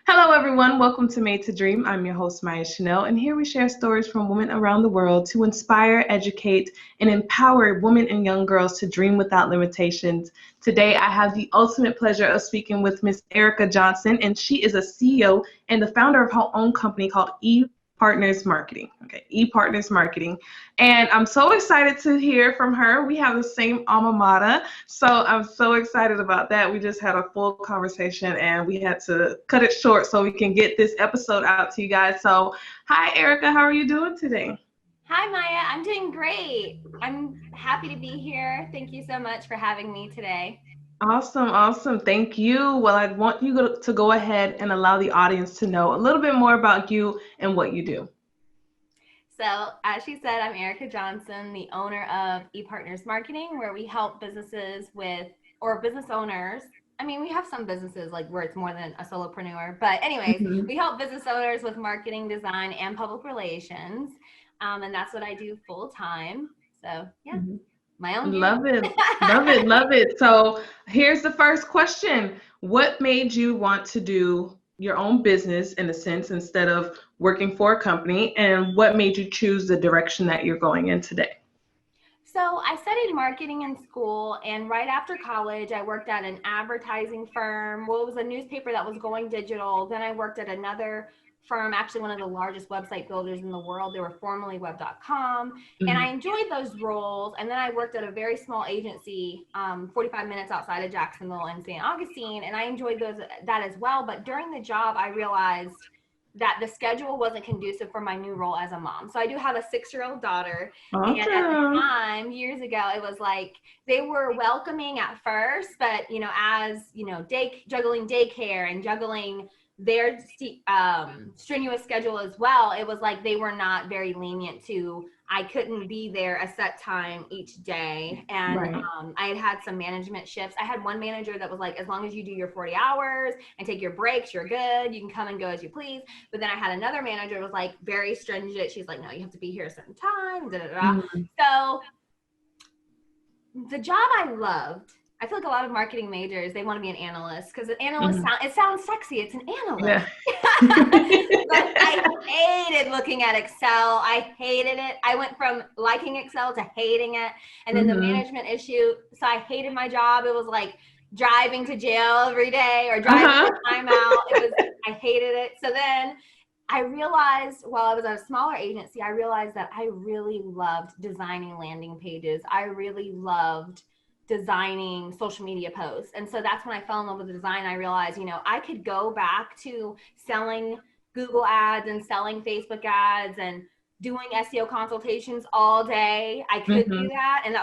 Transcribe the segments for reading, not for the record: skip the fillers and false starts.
Hello, everyone. Welcome to Made to Dream. I'm your host, Maya Chanel, and here we share stories from women around the world to inspire, educate, and empower women and young girls to dream without limitations. Today, I have the ultimate pleasure of speaking with Miss Erica Johnson, and she is a CEO and the founder of her own company called Partners Marketing. Okay, Partners Marketing. And I'm so excited to hear from her. We have the same alma mater, so I'm so excited about that. We just had a full conversation and we had to cut it short so we can get this episode out to you guys. So, hi, Erica. How are you doing today? Hi, Maya. I'm doing great. I'm happy to be here. Thank you so much for having me today. Awesome, awesome. Thank you. Well, I want you to go ahead and allow the audience to know a little bit more about you and what you do. So, as she said, I'm Erica Johnson, the owner of ePartners Marketing, where we help businesses or business owners. I mean, we have some businesses like where it's more than a solopreneur, but anyways, Mhm. we help business owners with marketing, design, and public relations. And that's what I do full time. So, yeah, Mhm. my own gig. Love it. Love it. Love it. So here's the first question. What made you want to do your own business in a sense instead of working for a company? And what made you choose the direction that you're going in today? So I studied marketing in school, and right after college, I worked at an advertising firm. Well, it was a newspaper that was going digital. Then I worked at another firm, actually one of the largest website builders in the world. They were formerly web.com. And I Mhm. enjoyed those roles. And then I worked at a very small agency, 45 minutes outside of Jacksonville and St. Augustine. And I enjoyed that as well. But during the job, I realized that the schedule wasn't conducive for my new role as a mom. So I do have a 6-year-old daughter, and at the Awesome. time, years ago, it was like they were welcoming at first, but as juggling daycare and juggling their strenuous schedule as well, it was like they were not very lenient to. I couldn't be there a set time each day, and Right. I had some management shifts. I had one manager that was like, as long as you do your 40 hours and take your breaks, you're good. You can come and go as you please. But then I had another manager who was like very stringent. She's like, no, you have to be here a certain time. Da, da, da. Mhm. So the job I loved. I feel like a lot of marketing majors, they want to be an analyst because an analyst Mhm. it sounds sexy. It's an analyst. Yeah. But I hated looking at Excel. I hated it. I went from liking Excel to hating it. And then the Mhm. management issue. So I hated my job. It was like driving to jail every day or driving Uh-huh. to timeout. I hated it. So then I realized while I was at a smaller agency, I realized that I really loved designing landing pages. I really loved designing social media posts. And so that's when I fell in love with the design. I realized, I could go back to selling Google ads and selling Facebook ads and doing SEO consultations all day. I could do Mhm. that. And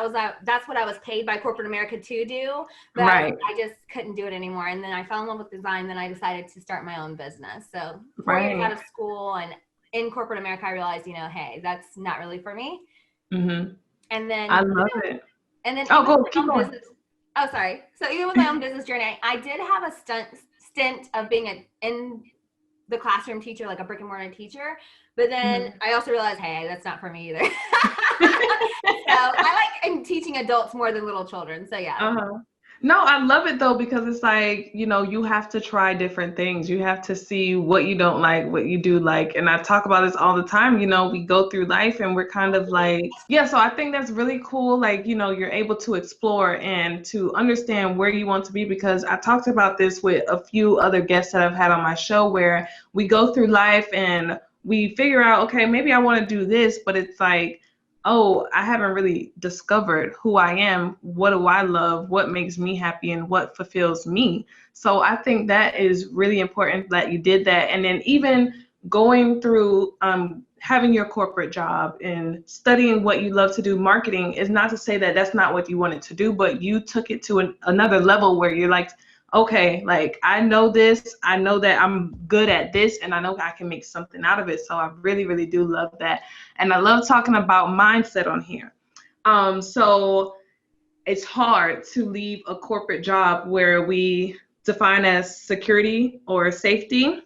that's what I was paid by corporate America to do. But Right. I just couldn't do it anymore. And then I fell in love with design. Then I decided to start my own business. So 4 years out Right. of school and in corporate America, I realized, hey, that's not really for me. Mhm. And I then, love it. and then Oh, even with go. my Keep own going. business, oh, sorry. So even with my own business journey, I did have a stint of being in the classroom teacher, like a brick and mortar teacher. But then Mhm. I also realized, hey, that's not for me either. So I like teaching adults more than little children. So yeah. Uh-huh. No, I love it though because it's like, you have to try different things. You have to see what you don't like, what you do like. And I talk about this all the time. We go through life and we're kind of like, yeah, so I think that's really cool. Like, you're able to explore and to understand where you want to be because I talked about this with a few other guests that I've had on my show where we go through life and we figure out, okay, maybe I want to do this, but it's like, oh, I haven't really discovered who I am, what do I love, what makes me happy, and what fulfills me. So I think that is really important that you did that. And then even going through having your corporate job and studying what you love to do, marketing is not to say that that's not what you wanted to do, but you took it to another level where you're like, okay, like I know this, I know that I'm good at this, and I know I can make something out of it. So I really, really do love that. And I love talking about mindset on here. So it's hard to leave a corporate job where we define as security or safety.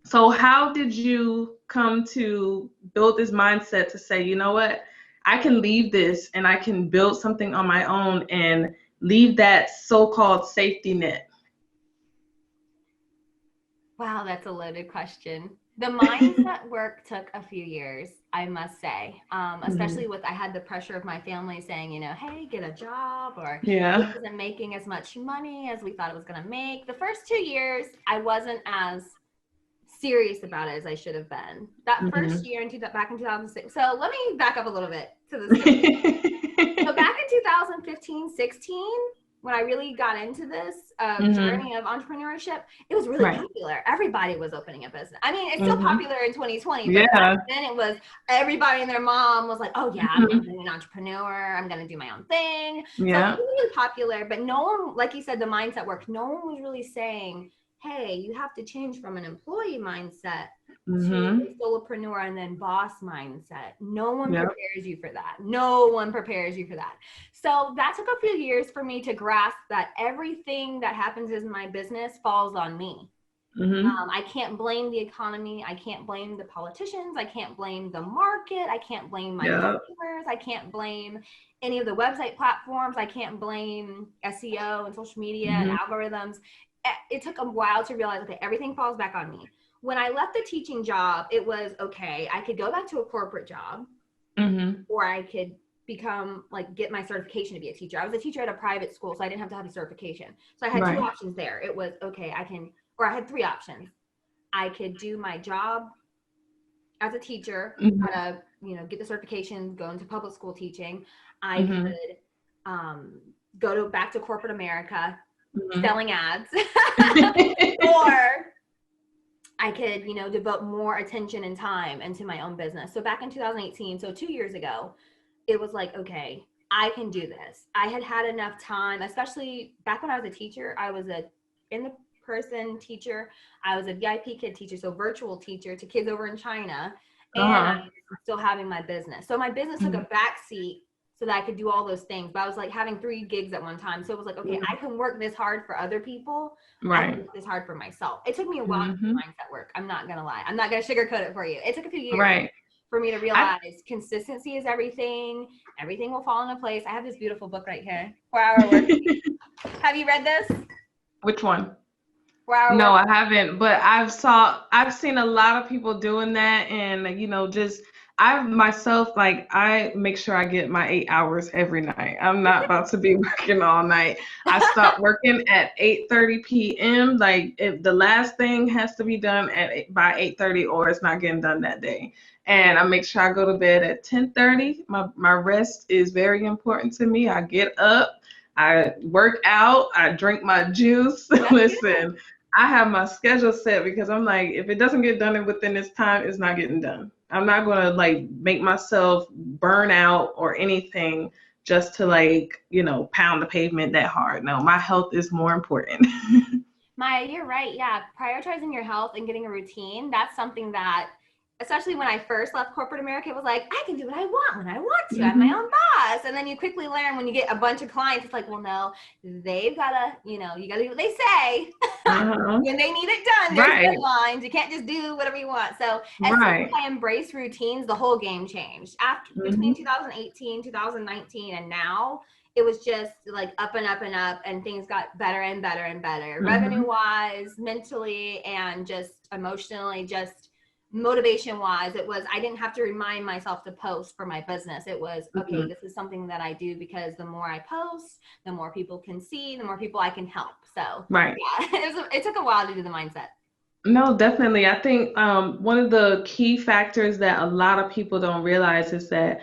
So how did you come to build this mindset to say, you know what, I can leave this and I can build something on my own and leave that so-called safety net? Wow, that's a loaded question. The mindset work took a few years, I must say, especially with I had the pressure of my family saying, you know, hey, get a job, or this Yeah. isn't making as much money as we thought it was going to make. The first 2 years, I wasn't as serious about it as I should have been. That first year back in 2006. So let me back up a little bit to the story. So back in 2015, 16, when I really got into this journey of entrepreneurship, it was really popular. Everybody was opening a business. I mean, it's still popular in 2020, but back then it was everybody and their mom was like, oh yeah, I'm going to be an entrepreneur. I'm going to do my own thing. So it was really popular, but no one, like you said, the mindset work, no one was really saying, hey, you have to change from an employee mindset to a solopreneur and then boss mindset. No one prepares you for that. No one prepares you for that. So that took a few years for me to grasp that everything that happens in my business falls on me. I can't blame the economy. I can't blame the politicians. I can't blame the market. I can't blame my customers. I can't blame any of the website platforms. I can't blame SEO and social media and algorithms. It took a while to realize, okay, everything falls back on me. When I left the teaching job, it was, okay, I could go back to a corporate job, or I could get my certification to be a teacher. I was a teacher at a private school, so I didn't have to have a certification. So I had two options there. It was, okay, I had three options. I could do my job as a teacher, get the certification, go into public school teaching. I could go back to corporate America, selling ads, or I could, devote more attention and time into my own business. So back in 2018, so 2 years ago, it was like, okay, I can do this. I had enough time, especially back when I was a teacher. I was a in-person teacher. I was a VIP kid teacher, so virtual teacher to kids over in China, and I was still having my business. So my business took a back seat so that I could do all those things. But I was like having 3 gigs at one time. So it was like, okay, I can work this hard for other people. I can work this hard for myself. It took me a while to do mindset work. I'm not going to lie. I'm not going to sugarcoat it for you. It took a few years for me to realize consistency is everything. Everything will fall into place. I have this beautiful book right here, 4-Hour Work Week. Have you read this? Which one? 4-Hour No, Work I haven't, but I've seen a lot of people doing that, and I myself, I make sure I get my 8 hours every night. I'm not about to be working all night. I stop working at 8:30 p.m. Like, if the last thing has to be done by 8:30, or it's not getting done that day. And I make sure I go to bed at 10:30. My rest is very important to me. I get up, I work out, I drink my juice. Listen, I have my schedule set because I'm like, if it doesn't get done within this time, it's not getting done. I'm not going to make myself burn out or anything just to pound the pavement that hard. No, my health is more important. Maya, you're right. Yeah. Prioritizing your health and getting a routine. That's something that, especially when I first left corporate America, it was like, I can do what I want when I want to. I'm my own boss. And then you quickly learn when you get a bunch of clients, it's like, well, no, they've got to, you got to do what they say. When they need it done, there's deadlines. You can't just do whatever you want. So as soon as I embraced routines, the whole game changed. Between 2018, 2019, and now, it was just like up and up and up, and things got better and better and better, revenue-wise, mentally, and just emotionally, just motivation-wise. I didn't have to remind myself to post for my business. It was, okay, this is something that I do because the more I post, the more people can see, the more people I can help. So it took a while to do the mindset. No, definitely. I think one of the key factors that a lot of people don't realize is that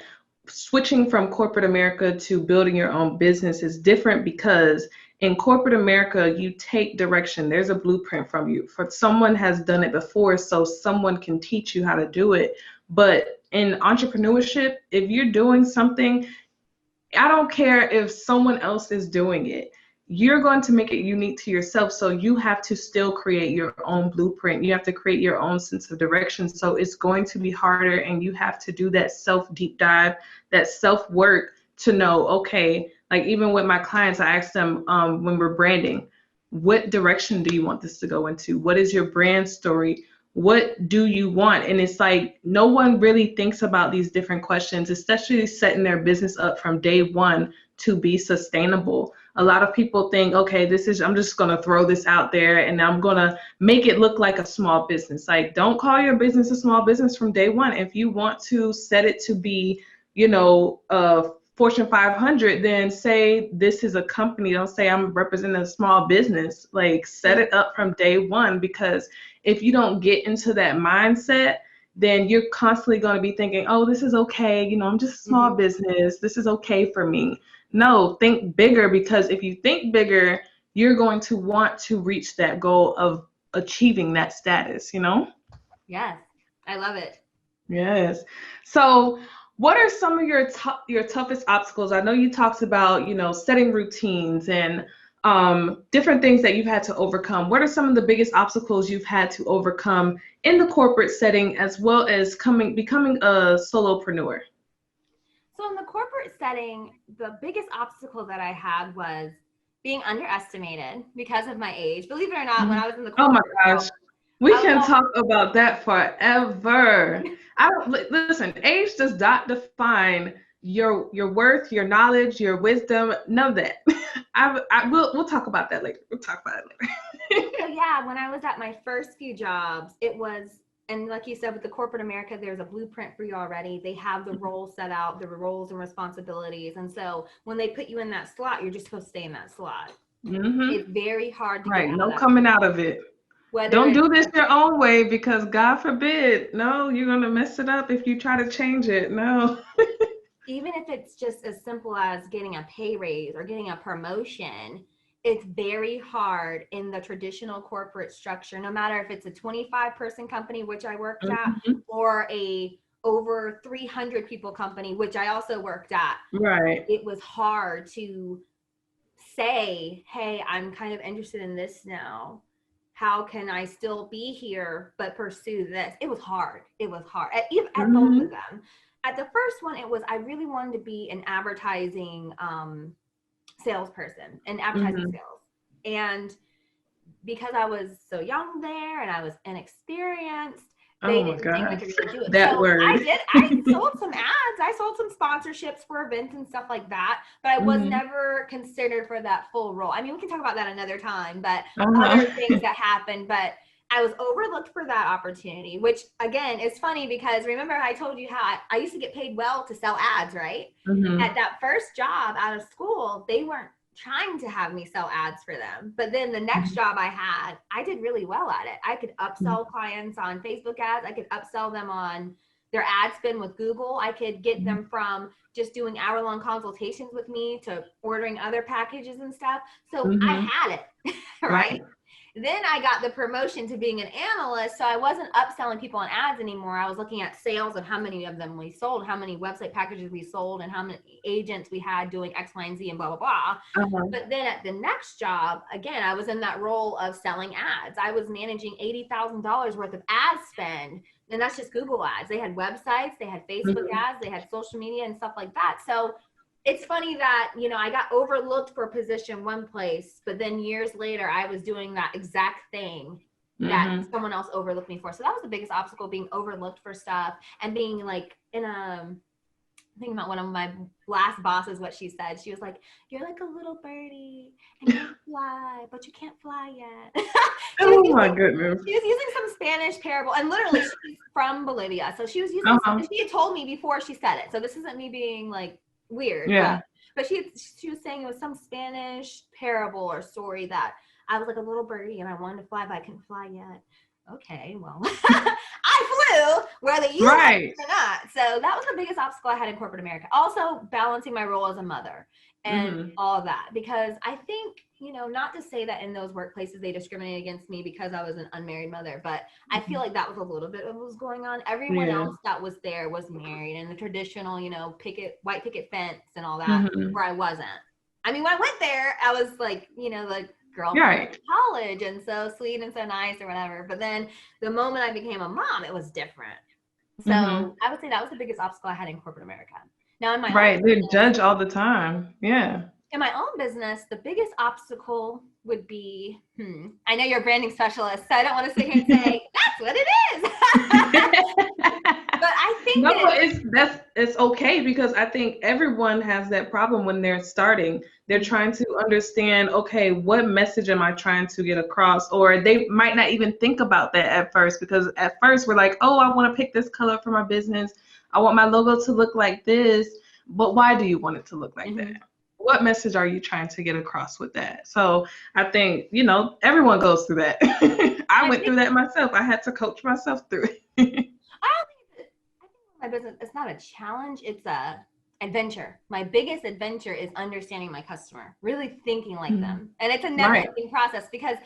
switching from corporate America to building your own business is different, because in corporate America, you take direction. There's a blueprint from you. For someone has done it before, so someone can teach you how to do it. But in entrepreneurship, if you're doing something, I don't care if someone else is doing it. You're going to make it unique to yourself. So you have to still create your own blueprint. You have to create your own sense of direction. So it's going to be harder, and you have to do that self deep dive, that self work to know, okay, like even with my clients, I ask them when we're branding, what direction do you want this to go into? What is your brand story? What do you want? And it's like no one really thinks about these different questions, especially setting their business up from day one to be sustainable. a lot of people think, okay, I'm just going to throw this out there and I'm going to make it look like a small business. Like, don't call your business a small business from day one. If you want to set it to be, Fortune 500, then say this is a company. Don't say I'm representing a small business. Like, set it up from day one, because if you don't get into that mindset, then you're constantly going to be thinking, oh, this is okay. I'm just a small business. This is okay for me. No, think bigger, because if you think bigger, you're going to want to reach that goal of achieving that status. Yes, I love it. Yes. So, what are some of your toughest obstacles? I know you talked about, setting routines and different things that you've had to overcome. What are some of the biggest obstacles you've had to overcome in the corporate setting, as well as becoming a solopreneur? So in the corporate setting, the biggest obstacle that I had was being underestimated because of my age. Believe it or not, when I was in the corporate gosh. We can talk about that forever. Listen, age does not define your worth, your knowledge, your wisdom, none of that. We'll talk about that later. We'll talk about it later. So yeah, when I was at my first few jobs, it was, and like you said, with the corporate America, there's a blueprint for you already. They have the roles set out, the roles and responsibilities. And so when they put you in that slot, you're just supposed to stay in that slot. It's very hard to get out of that. Coming out of it. Don't do this your own way, because God forbid, no, you're going to mess it up if you try to change it. No. Even if it's just as simple as getting a pay raise or getting a promotion, it's very hard in the traditional corporate structure, no matter if it's a 25-person company, which I worked at, or a over 300 people company, which I also worked at. Right. It was hard to say, hey, I'm kind of interested in this now. How can I still be here but pursue this? It was hard. It was hard at both of them. At the first one, it was, I really wanted to be an advertising salesperson and advertising sales. And because I was so young there and I was inexperienced, they didn't think I could really do it. That word. I sold some ads. I sold some sponsorships for events and stuff like that, but I was never considered for that full role. I mean, we can talk about that another time, but other things that happened, but I was overlooked for that opportunity, which again is funny because remember I told you how I used to get paid well to sell ads, right? At that first job out of school, they weren't trying to have me sell ads for them. But then the next job I had, I did really well at it. I could upsell clients on Facebook ads. I could upsell them on their ad spend with Google. I could get them from just doing hour-long consultations with me to ordering other packages and stuff. So I had it, right? Then I got the promotion to being an analyst. So I wasn't upselling people on ads anymore. I was looking at sales of how many of them we sold, how many website packages we sold, and how many agents we had doing X, Y, and Z and blah, blah, blah. But then at the next job, again, I was in that role of selling ads. I was managing $80,000 worth of ad spend. And that's just Google ads. They had websites, they had Facebook ads, they had social media and stuff like that. So it's funny that, I got overlooked for a position one place, but then years later, I was doing that exact thing that someone else overlooked me for. So that was the biggest obstacle, being overlooked for stuff and being like thinking about one of my last bosses, what she said. She was like, you're like a little birdie and you can fly, but you can't fly yet. My goodness. She was using some Spanish parable, and literally she's from Bolivia. So she was using, she had told me before she said it. So this isn't me being like weird. Yeah. But she was saying it was some Spanish parable or story that I was like a little birdie and I wanted to fly, but I couldn't fly yet. Okay, well, I flew whether you liked it or not. So that was the biggest obstacle I had in corporate America. Also balancing my role as a mother and all of that, because I think, not to say that in those workplaces they discriminated against me because I was an unmarried mother, but I feel like that was a little bit of what was going on. Everyone else that was there was married, and the traditional, white picket fence and all that, where I wasn't. I mean, when I went there, I was like, the girl from college and so sweet and so nice or whatever. But then the moment I became a mom, it was different. So I would say that was the biggest obstacle I had in corporate America. Now in my own they judge all the time. Yeah. In my own business, the biggest obstacle would be, I know you're a branding specialist, so I don't want to sit here and say, that's what it is. But I think it's okay, because I think everyone has that problem when they're starting. They're trying to understand, okay, what message am I trying to get across? Or they might not even think about that at first, because at first we're like, oh, I want to pick this color for my business. I want my logo to look like this. But why do you want it to look like that? What message are you trying to get across with that? So I think, everyone goes through that. I went through that myself. I had to coach myself through it. I think my business, it's not a challenge, it's a adventure. My biggest adventure is understanding my customer, really thinking like them. And it's a never ending process, because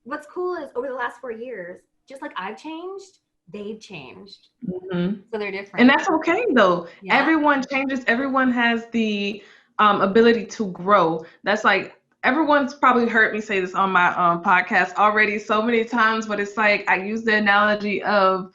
what's cool is over the last 4 years, just like I've changed, they've changed. So they're different. And that's okay though. Yeah. Everyone changes. Everyone has the ability to grow. That's like, everyone's probably heard me say this on my podcast already so many times, but it's like, I use the analogy of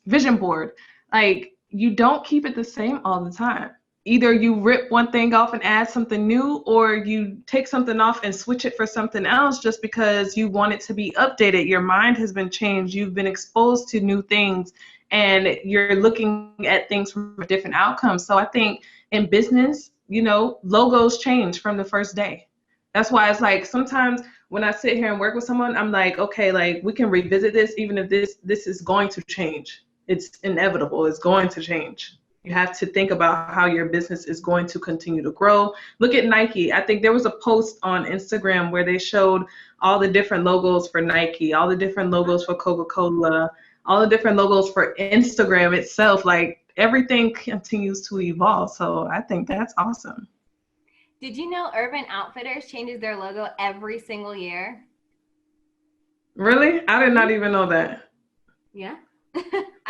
vision board. Like, you don't keep it the same all the time. Either you rip one thing off and add something new, or you take something off and switch it for something else just because you want it to be updated. Your mind has been changed. You've been exposed to new things, and you're looking at things from a different outcome. So I think in business, logos change from the first day. That's why it's like, sometimes when I sit here and work with someone, I'm like, okay, like, we can revisit this, even if this is going to change. It's inevitable. It's going to change. You have to think about how your business is going to continue to grow. Look at Nike. I think there was a post on Instagram where they showed all the different logos for Nike, all the different logos for Coca-Cola, all the different logos for Instagram itself. Like, everything continues to evolve. So I think that's awesome. Did you know Urban Outfitters changes their logo every single year? Really? I did not even know that. Yeah.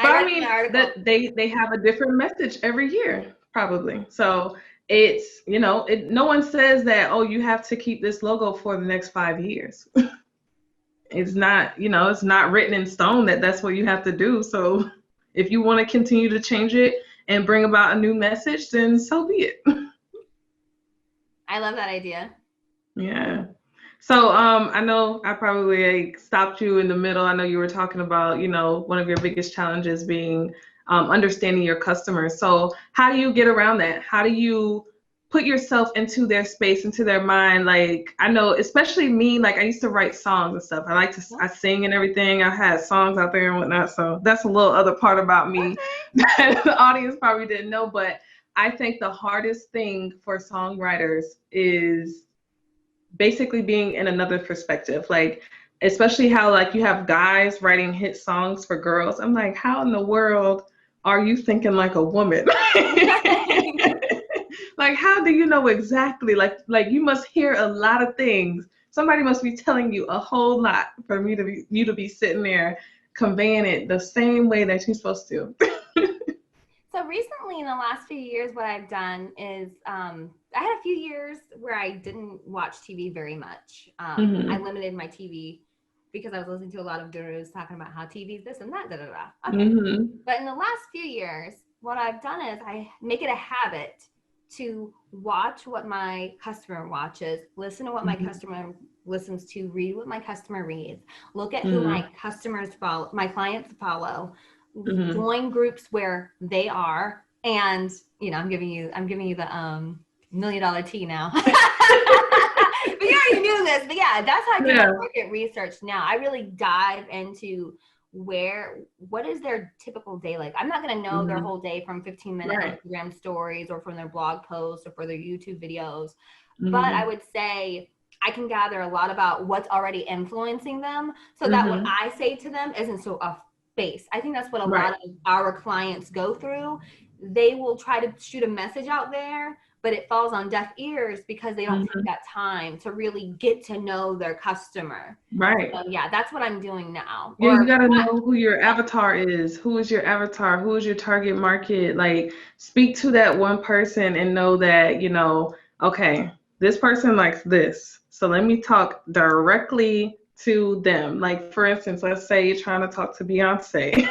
But I mean, that they have a different message every year, probably. So it's, no one says that, oh, you have to keep this logo for the next 5 years. It's not, it's not written in stone that that's what you have to do. So if you want to continue to change it and bring about a new message, then so be it. I love that idea. Yeah. So I know I probably stopped you in the middle. I know you were talking about, one of your biggest challenges being understanding your customers. So how do you get around that? How do you put yourself into their space, into their mind? Like, I know, especially me, like, I used to write songs and stuff. I sing and everything. I had songs out there and whatnot. So that's a little other part about me that the audience probably didn't know. But I think the hardest thing for songwriters is basically being in another perspective, like, especially how, like, you have guys writing hit songs for girls. I'm like, how in the world are you thinking like a woman? Like, how do you know exactly? Like you must hear a lot of things. Somebody must be telling you a whole lot for you to be sitting there conveying it the same way that you're supposed to. So recently, in the last few years, what I've done is I had a few years where I didn't watch TV very much. I limited my TV because I was listening to a lot of gurus talking about how TV is this and that, Okay. But in the last few years, what I've done is I make it a habit to watch what my customer watches, listen to what my customer listens to, read what my customer reads, look at who my customers follow, my clients follow, join groups where they are, and I'm giving you the $1 million tea now. But you already knew this. But yeah, that's how I do my market research now. I really dive into what is their typical day like. I'm not going to know their whole day from 15-minute Instagram stories or from their blog posts or for their YouTube videos. But I would say I can gather a lot about what's already influencing them, so that what I say to them isn't so off base. I think that's what a lot of our clients go through. They will try to shoot a message out there, but it falls on deaf ears because they don't take that time to really get to know their customer. Right. So yeah, that's what I'm doing now. Yeah, you got to know who your avatar is. Who is your avatar? Who is your target market? Like, speak to that one person and know that, okay, this person likes this. So let me talk directly to them. Like, for instance, let's say you're trying to talk to Beyonce.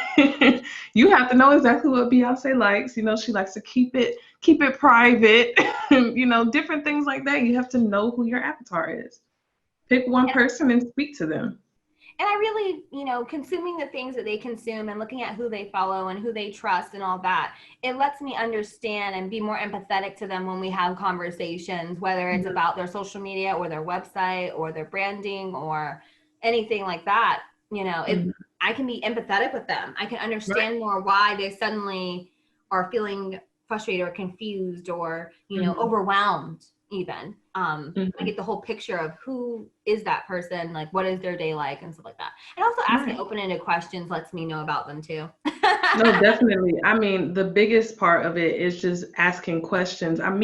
You have to know exactly what Beyonce likes. She likes to keep it private. Different things like that. You have to know who your avatar is. Pick one person and speak to them. I really, consuming the things that they consume and looking at who they follow and who they trust and all that, it lets me understand and be more empathetic to them when we have conversations, whether it's about their social media or their website or their branding or anything like that. I can be empathetic with them. I can understand more why they suddenly are feeling frustrated or confused or, overwhelmed even. I get the whole picture of who is that person, like what is their day like and stuff like that. And also asking open-ended questions lets me know about them too. No, definitely. I mean, the biggest part of it is just asking questions. I'm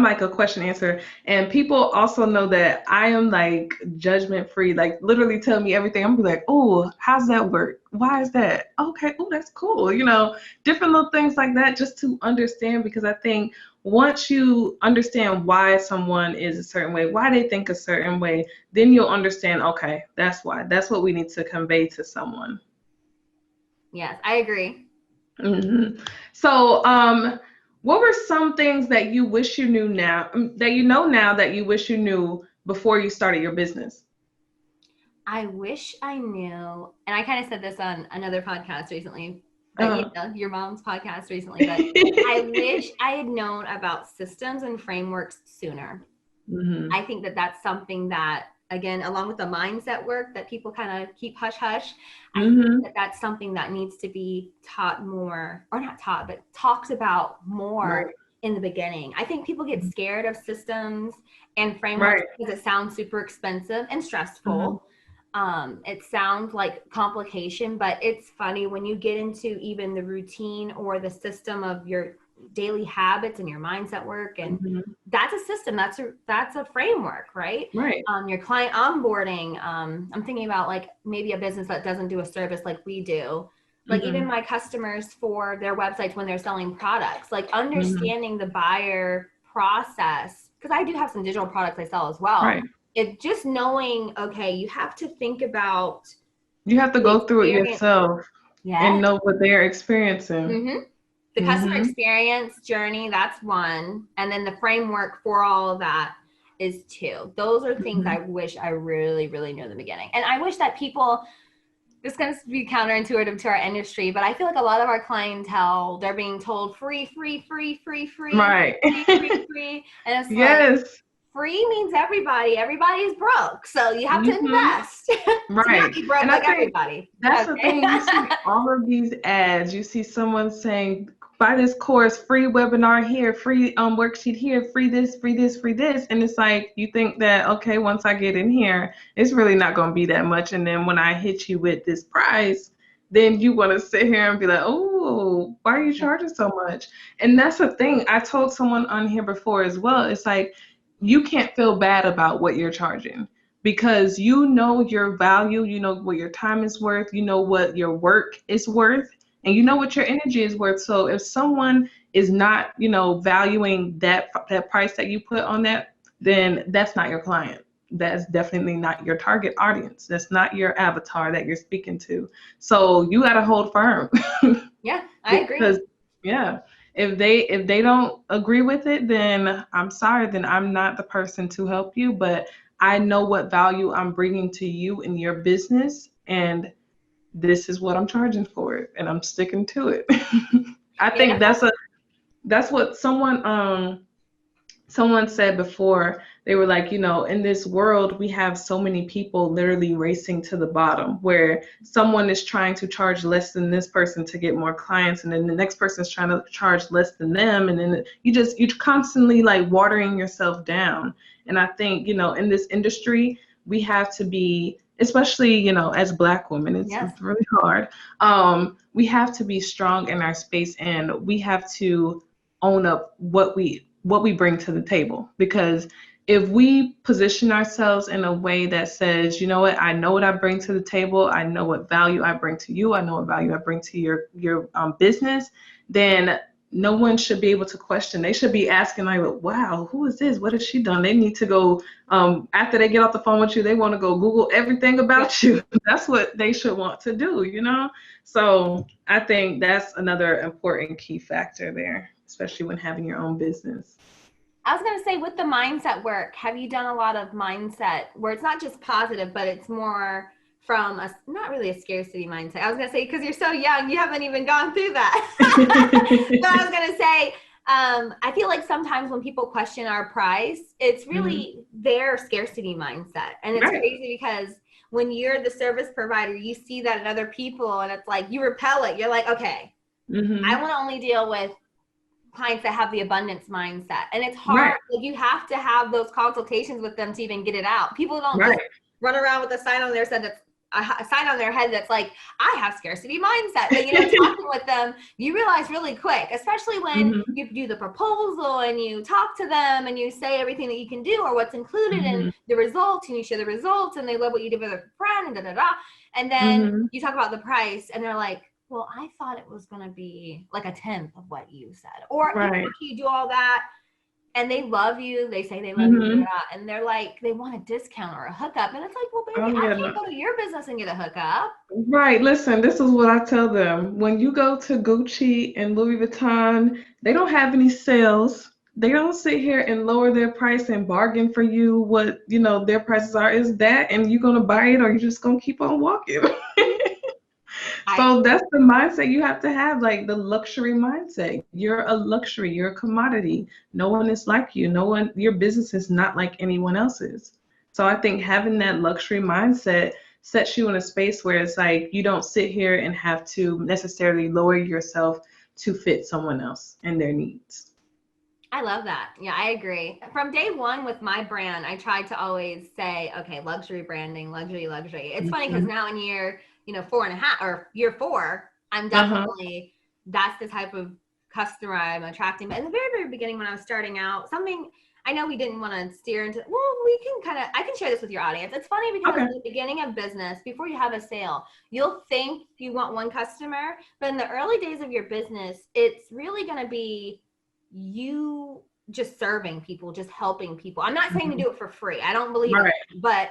like a question answer, and people also know that I am like judgment free. Like literally tell me everything. I'm gonna be like, oh, how's that work? Why is that? Okay, oh, that's cool. Different little things like that, just to understand. Because I think once you understand why someone is a certain way, why they think a certain way, then you'll understand. Okay, that's why. That's what we need to convey to someone. Yes, I agree. So, what were some things that you wish you knew now, that you know now that you wish you knew before you started your business? I wish I knew, and I kind of said this on another podcast recently, but your mom's podcast recently, but I wish I had known about systems and frameworks sooner. I think that that's something that, again, along with the mindset work that people kind of keep hush hush, I think that that's something that needs to be taught more, or not taught, but talked about more in the beginning. I think people get scared of systems and frameworks because it sounds super expensive and stressful. It sounds like complication, but it's funny when you get into even the routine or the system of your daily habits and your mindset work, and that's a system, that's a framework, right? Your client onboarding, I'm thinking about like maybe a business that doesn't do a service like we do, like even my customers for their websites when they're selling products, like understanding the buyer process, because I do have some digital products I sell as well. It just knowing, okay, you have to think about, you have to go through it yourself and know what they're experiencing. The customer experience journey, that's one. And then the framework for all of that is two. Those are things I wish I really, really knew in the beginning. And I wish that people, this is going to be counterintuitive to our industry, but I feel like a lot of our clientele, they're being told free. And it's like, free means everybody's broke, so you have to invest to not be broke, and like everybody. That's the thing. You see all of these ads, you see someone saying, buy this course, free webinar here, free worksheet here, free this, and it's like you think that, okay, once I get in here, it's really not going to be that much, and then when I hit you with this price, then you want to sit here and be like, oh, why are you charging so much? And that's the thing. I told someone on here before as well. It's like, you can't feel bad about what you're charging because you know your value, you know what your time is worth, you know what your work is worth, and you know what your energy is worth. So if someone is not, valuing that price that you put on that, then that's not your client. That's definitely not your target audience. That's not your avatar that you're speaking to. So you got to hold firm. Yeah, I agree. Because, if they don't agree with it, then I'm sorry, then I'm not the person to help you, but I know what value I'm bringing to you in your business, and this is what I'm charging for it, and I'm sticking to it. I think that's what someone said before. They were like, in this world, we have so many people literally racing to the bottom where someone is trying to charge less than this person to get more clients. And then the next person is trying to charge less than them. And then you're constantly like watering yourself down. And I think, in this industry, we have to be, especially, as Black women, it's really hard. We have to be strong in our space, and we have to own up what we bring to the table, because if we position ourselves in a way that says, you know what, I know what I bring to the table, I know what value I bring to you, I know what value I bring to your business, then no one should be able to question. They should be asking like, wow, who is this? What has she done? They need to go, after they get off the phone with you, they want to go Google everything about you. That's what they should want to do, So I think that's another important key factor there, especially when having your own business. I was going to say, with the mindset work, have you done a lot of mindset where it's not just positive, but it's more from not really a scarcity mindset. I was going to say, because you're so young, you haven't even gone through that. So I was going to say, I feel like sometimes when people question our price, it's really their scarcity mindset. And it's crazy because when you're the service provider, you see that in other people and it's like, you repel it. You're like, okay, I want to only deal with clients that have the abundance mindset. And it's hard. Like, you have to have those consultations with them to even get it out. People don't just run around with a sign on their head that's like, I have scarcity mindset. But, you know, talking with them, you realize really quick, especially when you do the proposal and you talk to them and you say everything that you can do or what's included in the results, and you share the results and they love what you did with a friend and da-da-da. And then you talk about the price and they're like, well, I thought it was going to be like a 10th of what you said. Or even after you do all that and they love you, they say they love you, and they're like, they want a discount or a hookup. And it's like, well, baby, I can't go to your business and get a hookup. Right. Listen, this is what I tell them. When you go to Gucci and Louis Vuitton, they don't have any sales. They don't sit here and lower their price and bargain for you what, you know, their prices are. Is that, and you're going to buy it or you're just going to keep on walking? So that's the mindset you have to have, like the luxury mindset. You're a luxury, you're a commodity. No one is like you. No one, your business is not like anyone else's. So I think having that luxury mindset sets you in a space where it's like you don't sit here and have to necessarily lower yourself to fit someone else and their needs. I love that. Yeah, I agree. From day one with my brand, I tried to always say, okay, luxury branding, luxury. It's funny because now in year, 4.5 or year 4, I'm definitely, that's the type of customer I'm attracting. But in the very, very beginning, when I was starting out, something I know we didn't want to steer into, I can share this with your audience. It's funny because in the beginning of business, before you have a sale, you'll think you want one customer, but in the early days of your business, it's really going to be you just serving people, just helping people. I'm not saying to do it for free. I don't believe it, but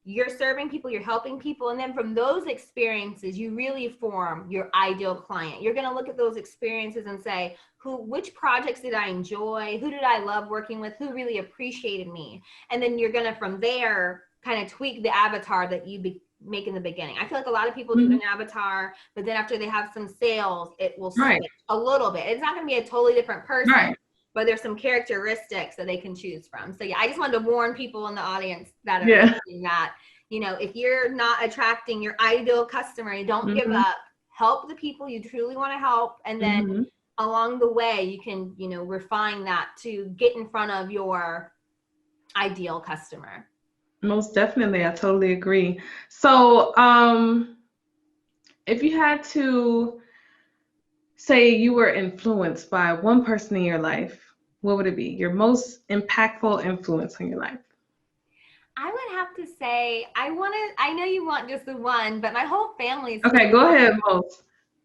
you're serving people, you're helping people. And then from those experiences, you really form your ideal client. You're going to look at those experiences and say, which projects did I enjoy? Who did I love working with? Who really appreciated me? And then you're going to, from there, kind of tweak the avatar that you make in the beginning. I feel like a lot of people do an avatar, but then after they have some sales, it will switch a little bit. It's not going to be a totally different person, but there's some characteristics that they can choose from. So yeah, I just wanted to warn people in the audience that are listening that, if you're not attracting your ideal customer, don't give up. Help the people you truly want to help. And then along the way, you can, refine that to get in front of your ideal customer. Most definitely. I totally agree. So, if you had to say you were influenced by one person in your life, what would it be? Your most impactful influence in your life? I would have to say, I know you want just the one, but my whole family's okay, go ahead, Most.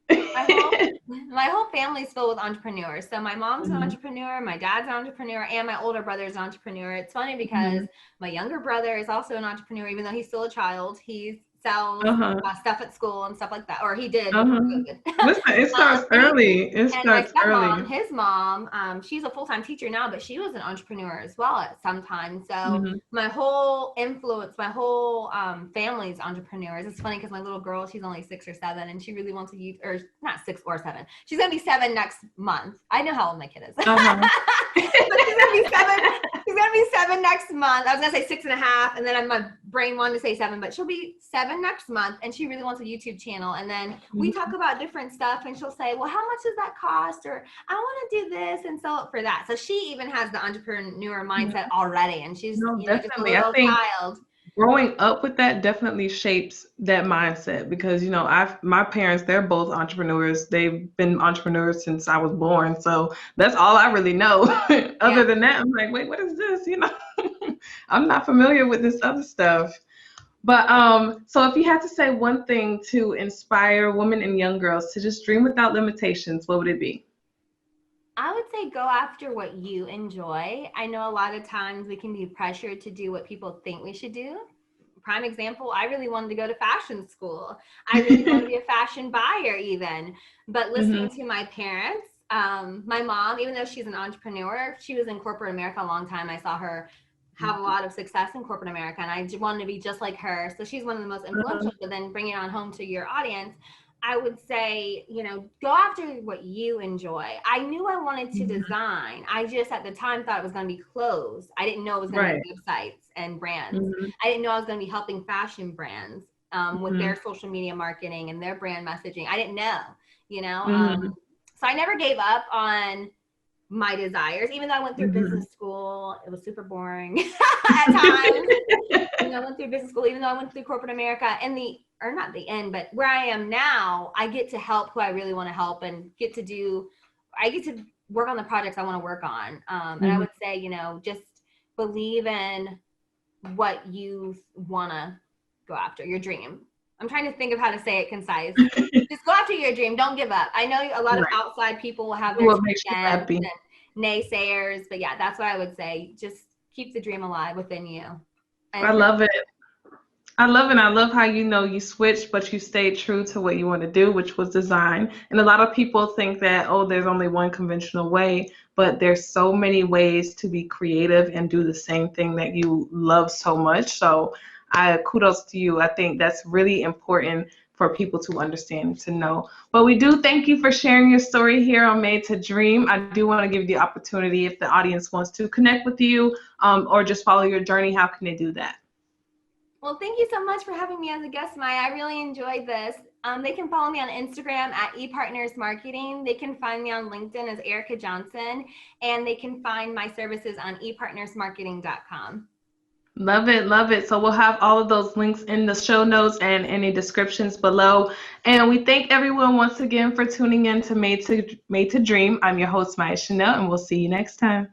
my whole family's filled with entrepreneurs. So my mom's an entrepreneur, my dad's an entrepreneur, and my older brother's an entrepreneur. It's funny because my younger brother is also an entrepreneur, even though he's still a child. He sells stuff at school and stuff like that, or he did. Listen, it starts early. It starts early. His mom, she's a full-time teacher now, but she was an entrepreneur as well at some time. So my whole influence, my whole family's entrepreneurs. It's funny because my little girl, she's only 6 or 7, and she really wants to use, or not 6 or 7. She's gonna be 7 next month. I know how old my kid is. But she's gonna be 7. She's gonna be 7 next month. I was gonna say 6.5, and then my brain wanted to say 7, but she'll be 7 next month, and she really wants a YouTube channel. And then we talk about different stuff, and she'll say, well, how much does that cost? Or I want to do this and sell it for that. So she even has the entrepreneur mindset already, and she's just a little child. Growing up with that definitely shapes that mindset because, my parents, they're both entrepreneurs. They've been entrepreneurs since I was born. So that's all I really know. Other than that, I'm like, wait, what is this? I'm not familiar with this other stuff. But so if you had to say one thing to inspire women and young girls to just dream without limitations, what would it be? I would say go after what you enjoy. I know a lot of times we can be pressured to do what people think we should do. Prime example, I really wanted to go to fashion school. I really wanted to be a fashion buyer even. But listening to my parents, my mom, even though she's an entrepreneur, she was in corporate America a long time. I saw her have a lot of success in corporate America, and I wanted to be just like her. So she's one of the most influential, but then bring it on home to your audience. I would say, go after what you enjoy. I knew I wanted to design. I just at the time thought it was going to be clothes. I didn't know it was going to be websites and brands. I didn't know I was going to be helping fashion brands with their social media marketing and their brand messaging. I didn't know, so I never gave up on my desires, even though I went through business school. It was super boring at times. I went through business school, even though I went through corporate America, or not the end, but where I am now, I get to help who I really want to help and I get to work on the projects I want to work on. And I would say, just believe in what you want to go after, your dream. I'm trying to think of how to say it concise. Just go after your dream. Don't give up. I know a lot of outside people will have their and naysayers, but yeah, that's what I would say. Just keep the dream alive within you. I love it. I love it. I love how you switched, but you stayed true to what you want to do, which was design. And a lot of people think that, there's only one conventional way, but there's so many ways to be creative and do the same thing that you love so much. So kudos to you. I think that's really important for people to understand, to know. But we do thank you for sharing your story here on Made to Dream. I do want to give you the opportunity, if the audience wants to connect with you or just follow your journey, how can they do that? Well, thank you so much for having me as a guest, Maya. I really enjoyed this. They can follow me on Instagram at ePartnersMarketing. They can find me on LinkedIn as Erica Johnson, and they can find my services on ePartnersMarketing.com. Love it. Love it. So we'll have all of those links in the show notes and any descriptions below. And we thank everyone once again for tuning in to Made to Dream. I'm your host, Maya Chanel, and we'll see you next time.